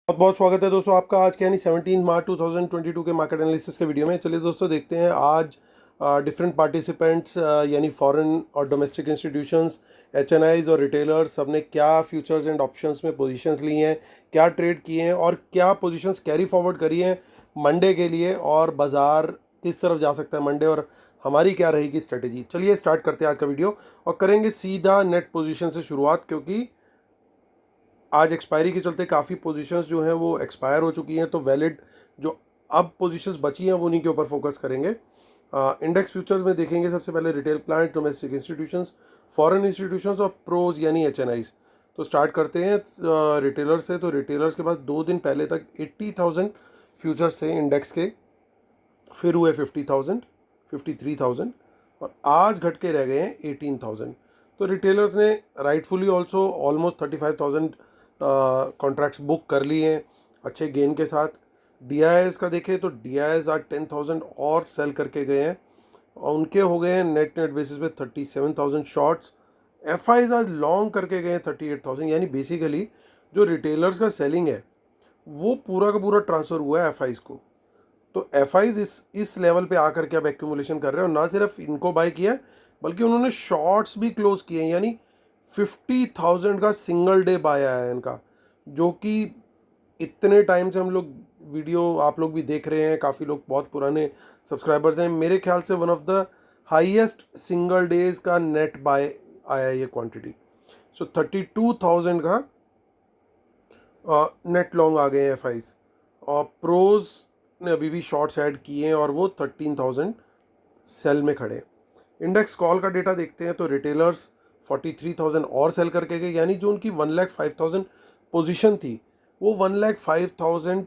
बहुत बहुत स्वागत है दोस्तों आपका आज के यानी 17 मार्च 2022 के मार्केट एनालिसिस के वीडियो में। चलिए दोस्तों देखते हैं आज डिफरेंट पार्टिसिपेंट्स यानी फॉरेन और डोमेस्टिक इंस्टीट्यूशंस, एचएनआईज और रिटेलर्स सब ने क्या फ्यूचर्स एंड ऑप्शंस में पोजीशंस ली हैं, क्या ट्रेड किए हैं और क्या पोजीशंस कैरी फॉरवर्ड करी हैं मंडे के लिए, और बाज़ार किस तरफ जा सकता है मंडे और हमारी क्या रहेगी स्ट्रेटेजी। चलिए स्टार्ट करते हैं आज का वीडियो और करेंगे सीधा नेट पोजीशन से शुरुआत, क्योंकि आज एक्सपायरी के चलते काफ़ी पोजीशंस जो हैं वो एक्सपायर हो चुकी हैं, तो वैलिड जो अब पोजीशंस बची हैं वो उन्हीं के ऊपर फोकस करेंगे। इंडेक्स फ्यूचर्स में देखेंगे सबसे पहले retail client, domestic institutions, foreign institutions और प्रोज यानी एचएनआईज। तो स्टार्ट करते हैं रिटेलर से। तो रिटेलर्स के पास 2 दिन पहले तक 80,000 फ्यूचर्स थे इंडेक्स के, फिर हुए 50,000, 53,000 और आज घट के रह गए हैं 18,000। तो रिटेलर्स ने rightfully also almost 35,000 contracts book कर लिए हैं अच्छे गेन के साथ। डीआईएस का देखें तो डीआईएस आज 10,000 और सेल करके गए हैं और उनके हो गए हैं नेट बेसिस पे 37,000 शॉर्ट्स। एफआईज आज लॉन्ग करके गए हैं 38,000, यानी बेसिकली जो रिटेलर्स का सेलिंग है वो पूरा का पूरा ट्रांसफ़र हुआ है एफआईज को। तो एफआईज इस लेवल पे आकर के अब एक्यूमुलेशन कर रहे हैं और ना सिर्फ इनको बाय किया बल्कि उन्होंने शॉर्ट्स भी क्लोज किए हैं, यानी 50,000 का सिंगल डे बाय आया है इनका, जो कि इतने टाइम से हम लोग वीडियो आप लोग भी देख रहे हैं, काफ़ी लोग बहुत पुराने सब्सक्राइबर्स हैं, मेरे ख्याल से one of the highest single days का नेट बाय आया ये क्वांटिटी। सो 32,000 का नेट लॉन्ग आ गए हैं एफआईज, और प्रोज ने अभी भी शॉर्ट्स ऐड किए हैं और वो 13,000 सेल में खड़े हैं। इंडेक्स कॉल का डेटा देखते हैं तो रिटेलर्स 43,000 और सेल करके गए, यानी जो उनकी 1,05,000 पोजीशन थी वो 1,05,000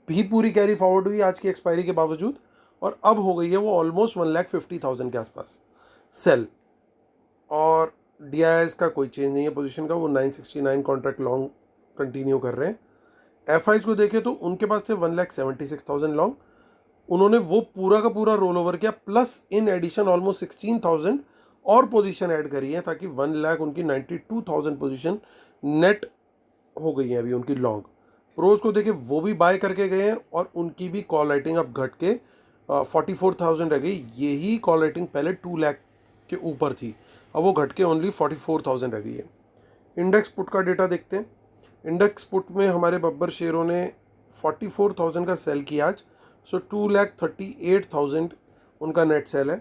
भी पूरी कैरी फॉरवर्ड हुई आज की एक्सपायरी के बावजूद, और अब हो गई है वो ऑलमोस्ट 1,50,000 के आसपास सेल। और डीआईएस का कोई चेंज नहीं है पोजीशन का, वो 969 कॉन्ट्रैक्ट लॉन्ग कंटिन्यू कर रहे हैं। एफआईज को देखें तो उनके पास थे 1,76,000 लॉन्ग, उन्होंने वो पूरा का पूरा रोल ओवर किया, प्लस इन एडिशन ऑलमोस्ट 16,000 और पोजीशन ऐड करी है, ताकि 1,00,000 उनकी 92,000 पोजीशन नेट हो गई है अभी उनकी लॉन्ग। प्रोज को देखें वो भी बाय करके गए हैं और उनकी भी कॉल राइटिंग अब घट के 44,000 रह गई। यही कॉल राइटिंग पहले 2,00,000 के ऊपर थी, अब वो घट के ओनली 44,000 रह गई है। इंडेक्स पुट का डेटा देखते हैं। इंडेक्स पुट में हमारे बब्बर शेयरों ने 44,000 का सेल किया आज, सो 2,38,000 उनका नेट सेल है।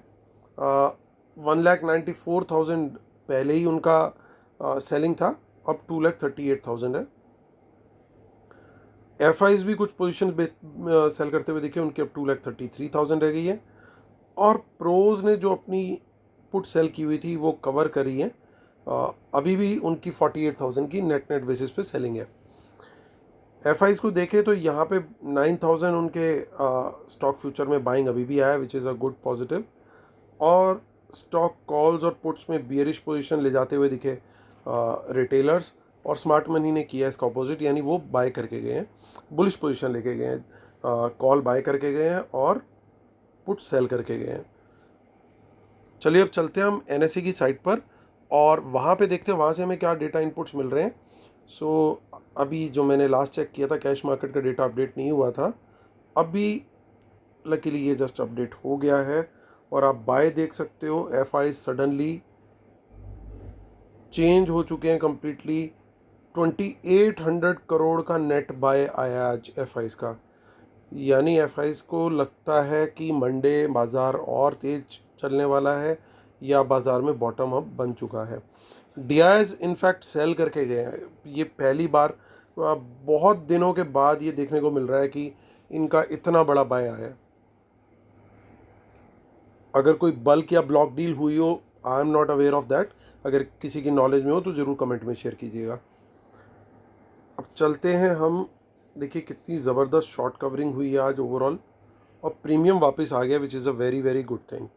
1,94,000 पहले ही उनका सेलिंग था, अब 2,38,000 है। एफआईज भी कुछ पोजीशन सेल करते हुए दिखे, उनकी अब 2,33,000 रह गई है। और प्रोज ने जो अपनी पुट सेल की हुई थी वो कवर करी है, अभी भी उनकी 48,000 की नेट बेसिस पे सेलिंग है। एफआईज को देखें तो यहाँ पे 9,000 उनके स्टॉक फ्यूचर में बाइंग अभी भी आया, which is a good positive. और स्टॉक कॉल्स और पुट्स में बियरिश पोजीशन ले जाते हुए दिखे रिटेलर्स, और स्मार्ट मनी ने किया इसका अपोजिट, यानी वो बाय करके गए हैं, बुलिश पोजीशन लेके गए हैं, कॉल बाय करके गए हैं और पुट सेल करके गए हैं। चलिए अब चलते हैं हम एनएसई की साइट पर और वहाँ पे देखते हैं वहाँ से हमें क्या डेटा इनपुट्स मिल रहे हैं। सो अभी जो मैंने लास्ट चेक किया था कैश मार्केट का डेटा अपडेट नहीं हुआ था, अभी लकीली ये जस्ट अपडेट हो गया है और आप बाय देख सकते हो। एफआई सडनली चेंज हो चुके हैं कम्प्लीटली। 2,800 करोड़ का नेट बाय आया आज एफआईज का, यानी एफआईज को लगता है कि मंडे बाज़ार और तेज चलने वाला है या बाज़ार में बॉटम अप बन चुका है। डीआईएस इनफैक्ट सेल करके गए हैं, ये पहली बार बहुत दिनों के बाद ये देखने को मिल रहा है कि इनका इतना बड़ा बाय आया है। अगर कोई बल्क या ब्लॉक डील हुई हो, I am not aware of that, अगर किसी की नॉलेज में हो तो ज़रूर कमेंट में शेयर कीजिएगा। अब चलते हैं हम, देखिए कितनी ज़बरदस्त शॉर्ट कवरिंग हुई है आज ओवरऑल, और प्रीमियम वापस आ गया, which is a very very good thing.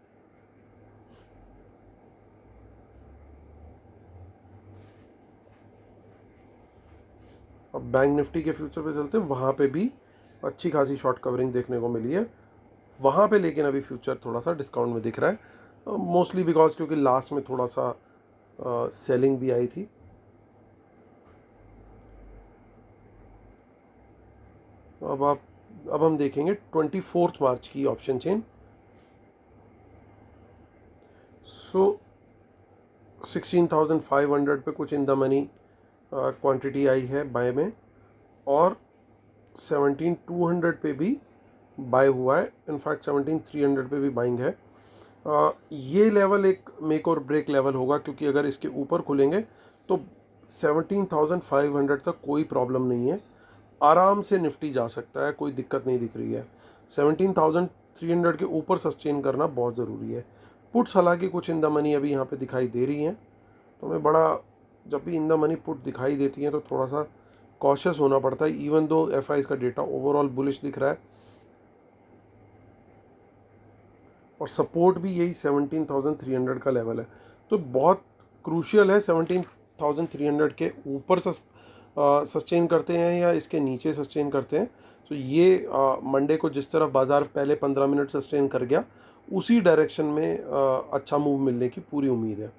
अब बैंक निफ्टी के फ्यूचर पे चलते हैं, वहाँ पे भी अच्छी खासी शॉर्ट कवरिंग देखने को मिली है वहाँ पे, लेकिन अभी फ्यूचर थोड़ा सा डिस्काउंट में दिख रहा है, मोस्टली बिकॉज क्योंकि लास्ट में थोड़ा सा सेलिंग भी आई थी। अब हम देखेंगे 24 मार्च की ऑप्शन चेन। सो 16,500 पे कुछ इन द मनी क्वांटिटी आई है बाय में, और 17,200 पे भी बाय हुआ है। इनफैक्ट 17,300 पे भी बाइंग है। ये लेवल एक मेक और ब्रेक लेवल होगा, क्योंकि अगर इसके ऊपर खुलेंगे तो 17,500 तक कोई प्रॉब्लम नहीं है, आराम से निफ्टी जा सकता है, कोई दिक्कत नहीं दिख रही है। 17,300 के ऊपर सस्टेन करना बहुत ज़रूरी है। पुट्स हालांकि कुछ इन द मनी अभी यहाँ पे दिखाई दे रही हैं, तो हमें बड़ा, जब भी इन द मनी पुट दिखाई देती हैं तो थोड़ा सा कॉशियस होना पड़ता है, इवन दो एफ का डेटा ओवरऑल बुलिश दिख रहा है। और सपोर्ट भी यही 17,300 का लेवल है, तो बहुत क्रूशियल है 17,300 के ऊपर सस्टेन करते हैं या इसके नीचे सस्टेन करते हैं। तो ये मंडे को जिस तरफ बाज़ार पहले 15 मिनट सस्टेन कर गया, उसी डायरेक्शन में अच्छा मूव मिलने की पूरी उम्मीद है।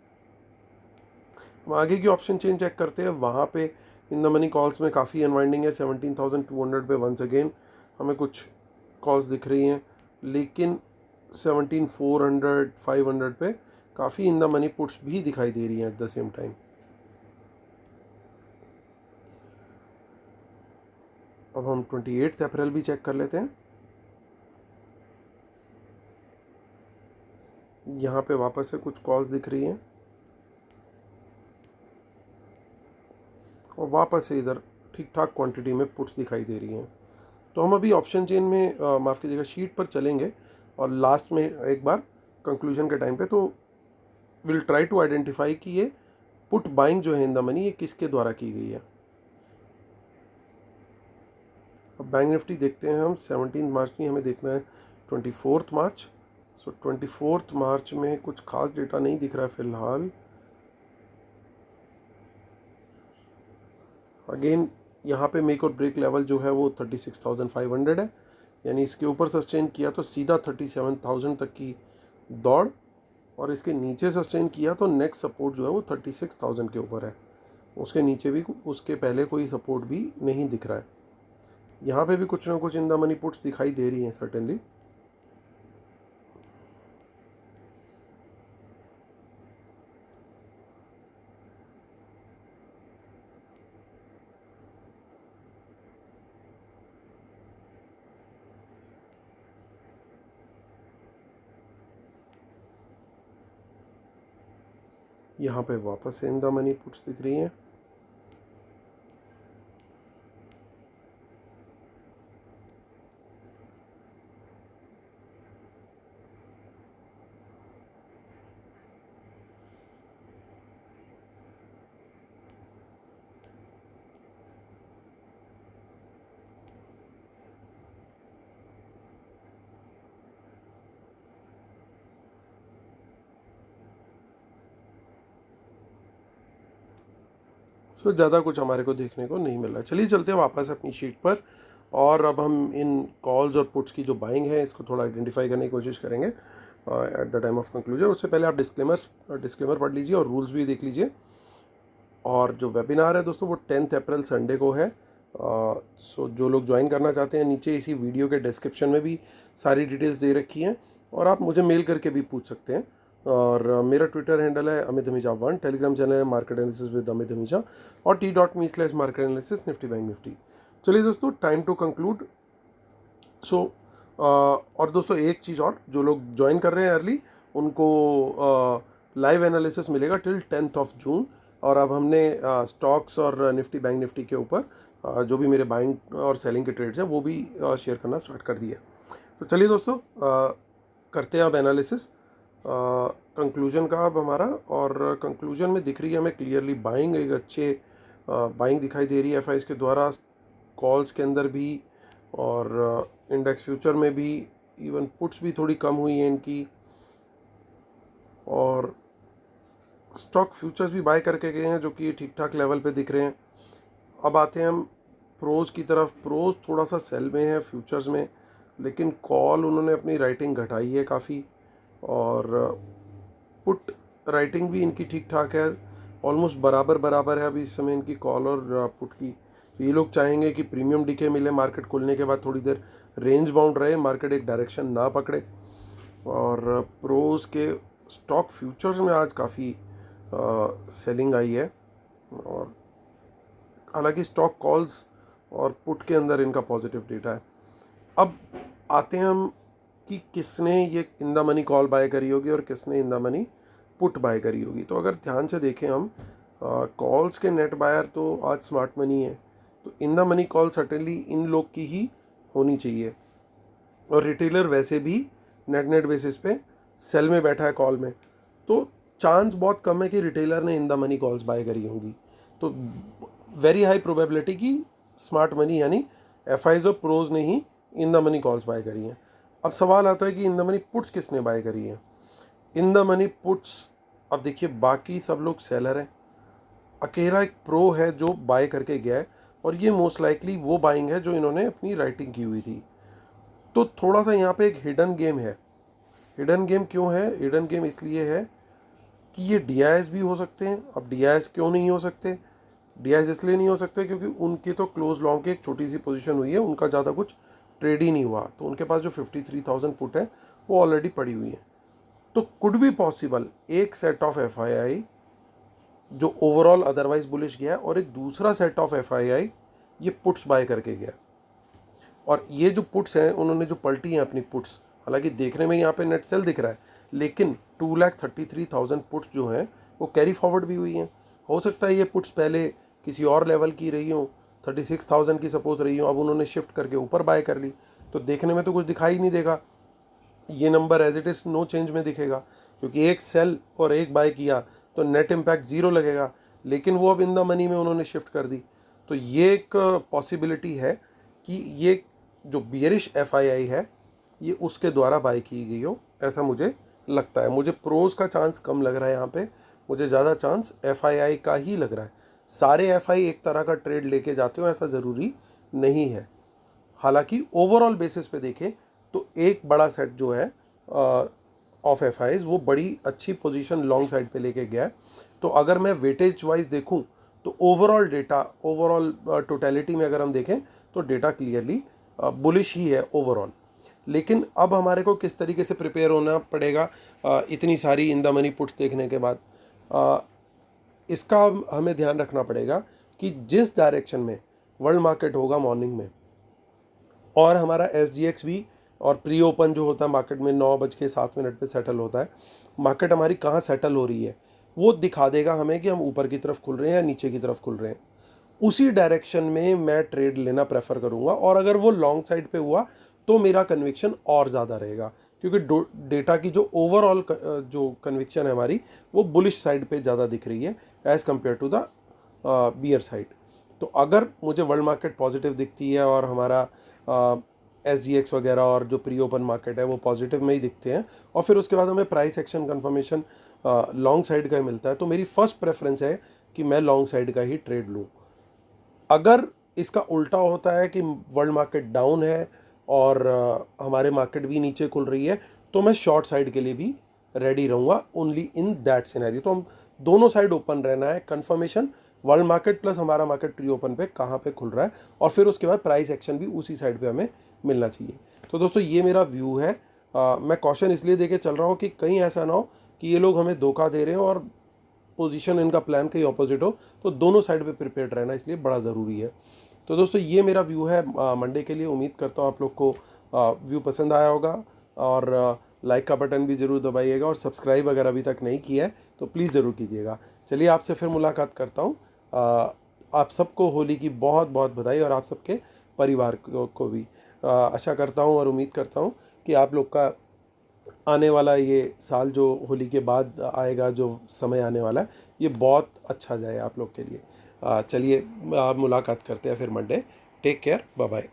हम आगे की ऑप्शन चेन चेक करते हैं। वहाँ पे इन द मनी कॉल्स में काफ़ी अनवाइंडिंग है। 17,200 पे वंस अगेन हमें कुछ कॉल्स दिख रही हैं, लेकिन 17,400 500 पे काफ़ी इन द मनी पुट्स भी दिखाई दे रही हैं एट द सेम टाइम। अब हम 28 अप्रैल भी चेक कर लेते हैं। यहाँ पे वापस से कुछ कॉल्स दिख रही हैं और वापस से इधर ठीक ठाक क्वांटिटी में पुट्स दिखाई दे रही हैं। तो हम अभी ऑप्शन चेन में माफ़ कीजिएगा शीट पर चलेंगे, और लास्ट में एक बार कंक्लूजन के टाइम पे तो विल ट्राई टू आइडेंटिफाई कि ये पुट बाइंग जो है इन द मनी ये किसके द्वारा की गई है। अब बैंक निफ्टी देखते हैं हम। 17 मार्च नहीं, हमें देखना है 24 मार्च। सो 24 मार्च में कुछ खास डेटा नहीं दिख रहा है फ़िलहाल। अगेन यहाँ पे मेक और ब्रेक लेवल जो है वो 36,500 है, यानी इसके ऊपर सस्टेन किया तो सीधा 37,000 तक की दौड़, और इसके नीचे सस्टेन किया तो नेक्स्ट सपोर्ट जो है वो 36,000 के ऊपर है। उसके नीचे भी, उसके पहले कोई सपोर्ट भी नहीं दिख रहा है। यहाँ पे भी कुछ ना कुछ इन द मनी पुट्स दिखाई दे रही हैं सर्टेनली। यहाँ पे वापस से इन द मनी पुट्स दिख रही हैं। सो ज़्यादा कुछ हमारे को देखने को नहीं मिल रहा है। चलिए चलते हैं वापस अपनी शीट पर, और अब हम इन कॉल्स और पुट्स की जो बाइंग है इसको थोड़ा आइडेंटिफाई करने की कोशिश करेंगे at the time of conclusion. उससे पहले आप डिस्क्लेमर पढ़ लीजिए और रूल्स भी देख लीजिए। और जो वेबिनार है दोस्तों वो 10 अप्रैल संडे को है। सो जो लोग ज्वाइन करना चाहते हैं, नीचे इसी वीडियो के डिस्क्रिप्शन में भी सारी डिटेल्स दे रखी हैं, और आप मुझे मेल करके भी पूछ सकते हैं। और मेरा ट्विटर हैंडल है अमित हमीजा 1, टेलीग्राम चैनल है मार्केट एनालिसिस विद अमित हमीजा, और t.me/market analysis Nifty bank Nifty. चलिए दोस्तों, टाइम टू कंक्लूड। सो और दोस्तों एक चीज़ और, जो लोग ज्वाइन कर रहे हैं अर्ली उनको लाइव एनालिसिस मिलेगा टिल 10 जून। और अब हमने स्टॉक्स और निफ्टी बैंक निफ्टी के ऊपर जो भी मेरे बाइंग और सेलिंग के ट्रेड्स हैं वो भी शेयर करना स्टार्ट कर दिया। तो चलिए दोस्तों, करते हैं अब एनालिसिस कंक्लूजन का अब हमारा। और कंक्लूजन में दिख रही है हमें क्लियरली बाइंग, एक अच्छे बाइंग दिखाई दे रही है एफ के द्वारा, कॉल्स के अंदर भी और इंडेक्स फ्यूचर में भी। इवन पुट्स भी थोड़ी कम हुई हैं इनकी, और स्टॉक फ्यूचर्स भी बाय करके गए हैं जो कि ठीक ठाक लेवल पे दिख रहे हैं। अब आते हैं हम प्रोज की तरफ। प्रोज थोड़ा सा सेल में है फ्यूचर्स में, लेकिन कॉल उन्होंने अपनी राइटिंग घटाई है काफ़ी, और पुट राइटिंग भी इनकी ठीक ठाक है, ऑलमोस्ट बराबर बराबर है अभी इस समय इनकी कॉल और पुट की। तो ये लोग चाहेंगे कि प्रीमियम डीके मिले, मार्केट खुलने के बाद थोड़ी देर रेंज बाउंड रहे, मार्केट एक डायरेक्शन ना पकड़े। और प्रोज के स्टॉक फ्यूचर्स में आज काफ़ी सेलिंग आई है, और हालांकि स्टॉक कॉल्स और पुट के अंदर इनका पॉजिटिव डेटा है। अब आते हैं हम कि किसने ये in the money call buy करी होगी और किसने in the money put buy करी होगी। तो अगर ध्यान से देखें हम, कॉल्स के नेट बायर तो आज स्मार्ट मनी है, तो in the money call certainly इन लोग की ही होनी चाहिए। और रिटेलर वैसे भी नेट बेसिस पे सेल में बैठा है कॉल में, तो चांस बहुत कम है कि रिटेलर ने in the money calls buy करी होंगी। तो वेरी हाई प्रोबेबिलिटी कि स्मार्ट मनी यानी एफआईज और प्रोज ने ही in the money calls buy करी हैं। अब सवाल आता है कि इन द मनी पुट्स किसने बाय करी है। इन द मनी पुट्स, अब देखिए बाकी सब लोग सेलर हैं, अकेला एक प्रो है जो बाय करके गया है, और ये मोस्ट लाइकली वो बाइंग है जो इन्होंने अपनी राइटिंग की हुई थी। तो थोड़ा सा यहाँ पे एक हिडन गेम है। हिडन गेम क्यों है? हिडन गेम इसलिए है कि ये डीआईएस भी हो सकते हैं। अब डीआईएस क्यों नहीं हो सकते? डीआईएस इसलिए नहीं हो सकते क्योंकि उनकी तो क्लोज लॉन्ग की एक छोटी सी पोजीशन हुई है, उनका ज़्यादा कुछ ट्रेड ही नहीं हुआ, तो उनके पास जो 53,000 पुट है वो ऑलरेडी पड़ी हुई है। तो कुड बी पॉसिबल एक सेट ऑफ एफआईआई जो ओवरऑल अदरवाइज बुलिश गया है, और एक दूसरा सेट ऑफ एफआईआई ये पुट्स बाय करके गया। और ये जो पुट्स हैं उन्होंने जो पलटी हैं अपनी पुट्स, हालांकि देखने में यहाँ पे नेट सेल दिख रहा है, लेकिन 2,33,000 पुट्स जो हैं वो कैरी फॉरवर्ड भी हुई हैं। हो सकता है ये पुट्स पहले किसी और लेवल की रही हों, 36,000 की सपोज रही हों, अब उन्होंने शिफ्ट करके ऊपर बाय कर ली, तो देखने में तो कुछ दिखाई नहीं देगा, ये number as it is no change में दिखेगा, क्योंकि एक सेल और एक बाय किया तो नेट इम्पैक्ट ज़ीरो लगेगा, लेकिन वो अब इन द मनी में उन्होंने शिफ्ट कर दी। तो ये एक पॉसिबिलिटी है कि ये जो बियरिश एफआईआई है ये उसके द्वारा बाय की गई हो, ऐसा मुझे लगता है। मुझे प्रोज का चांस कम लग रहा है यहाँ पे, मुझे ज़्यादा चांस एफआईआई का ही लग रहा है। सारे एफआई एक तरह का ट्रेड लेके जाते हो ऐसा ज़रूरी नहीं है। हालांकि ओवरऑल बेसिस पे देखें तो एक बड़ा सेट जो है ऑफ एफआईज वो बड़ी अच्छी पोजीशन लॉन्ग साइड पे लेके गया है। तो अगर मैं वेटेज वाइज देखूं तो ओवरऑल डेटा, ओवरऑल टोटलिटी में अगर हम देखें तो डेटा क्लियरली बुलिश ही है ओवरऑल। लेकिन अब हमारे को किस तरीके से प्रिपेयर होना पड़ेगा इतनी सारी इन द मनी पुट्स देखने के बाद, इसका हमें ध्यान रखना पड़ेगा कि जिस डायरेक्शन में वर्ल्ड मार्केट होगा मॉर्निंग में, और हमारा SGX भी और प्री ओपन जो होता है मार्केट में 9:07 पे सेटल होता है, मार्केट हमारी कहाँ सेटल हो रही है वो दिखा देगा हमें कि हम ऊपर की तरफ खुल रहे हैं या नीचे की तरफ खुल रहे हैं। उसी डायरेक्शन में मैं ट्रेड लेना प्रेफर करूँगा, और अगर वो लॉन्ग साइड पे हुआ तो मेरा कन्विक्शन और ज़्यादा रहेगा, क्योंकि डेटा की जो ओवरऑल जो कन्विक्शन है हमारी वो बुलिश साइड पे ज़्यादा दिख रही है as compared to the bear side. तो अगर मुझे वर्ल्ड मार्केट पॉजिटिव दिखती है और हमारा SGX वगैरह और जो प्री ओपन मार्केट है वो पॉजिटिव में ही दिखते हैं, और फिर उसके बाद हमें price action confirmation long side का ही मिलता है, तो मेरी फर्स्ट प्रेफरेंस है कि मैं लॉन्ग साइड का ही ट्रेड लूँ। अगर इसका उल्टा होता है कि वर्ल्ड मार्केट डाउन है और हमारे मार्केट भी नीचे खुल रही है, तो मैं शॉर्ट साइड के लिए भी रेडी रहूँगा ओनली इन दैट सिनेरियो। तो हम दोनों साइड ओपन रहना है, कंफर्मेशन वर्ल्ड मार्केट प्लस हमारा मार्केट प्री ओपन पे कहाँ पे खुल रहा है, और फिर उसके बाद प्राइस एक्शन भी उसी साइड पे हमें मिलना चाहिए। तो दोस्तों ये मेरा व्यू है। मैं कॉशन इसलिए देके चल रहा हूँ कि कहीं ऐसा ना हो कि ये लोग हमें धोखा दे रहे हो और पोजीशन इनका प्लान कहीं ऑपोजिट हो, तो दोनों साइड पे प्रिपेयर्ड रहना इसलिए बड़ा ज़रूरी है। तो दोस्तों ये मेरा व्यू है मंडे के लिए। उम्मीद करता हूँ आप लोग को व्यू पसंद आया होगा, और लाइक का बटन भी ज़रूर दबाइएगा, और सब्सक्राइब अगर अभी तक नहीं किया है तो प्लीज़ ज़रूर कीजिएगा। चलिए आपसे फिर मुलाकात करता हूँ। आप सबको होली की बहुत बहुत बधाई, और आप सबके परिवार को भी आशा करता हूँ और उम्मीद करता हूँ कि आप लोग का आने वाला ये साल जो होली के बाद आएगा, जो समय आने वाला है, ये बहुत अच्छा जाए आप लोग के लिए। चलिए मुलाकात करते हैं फिर Monday. Take care, bye bye.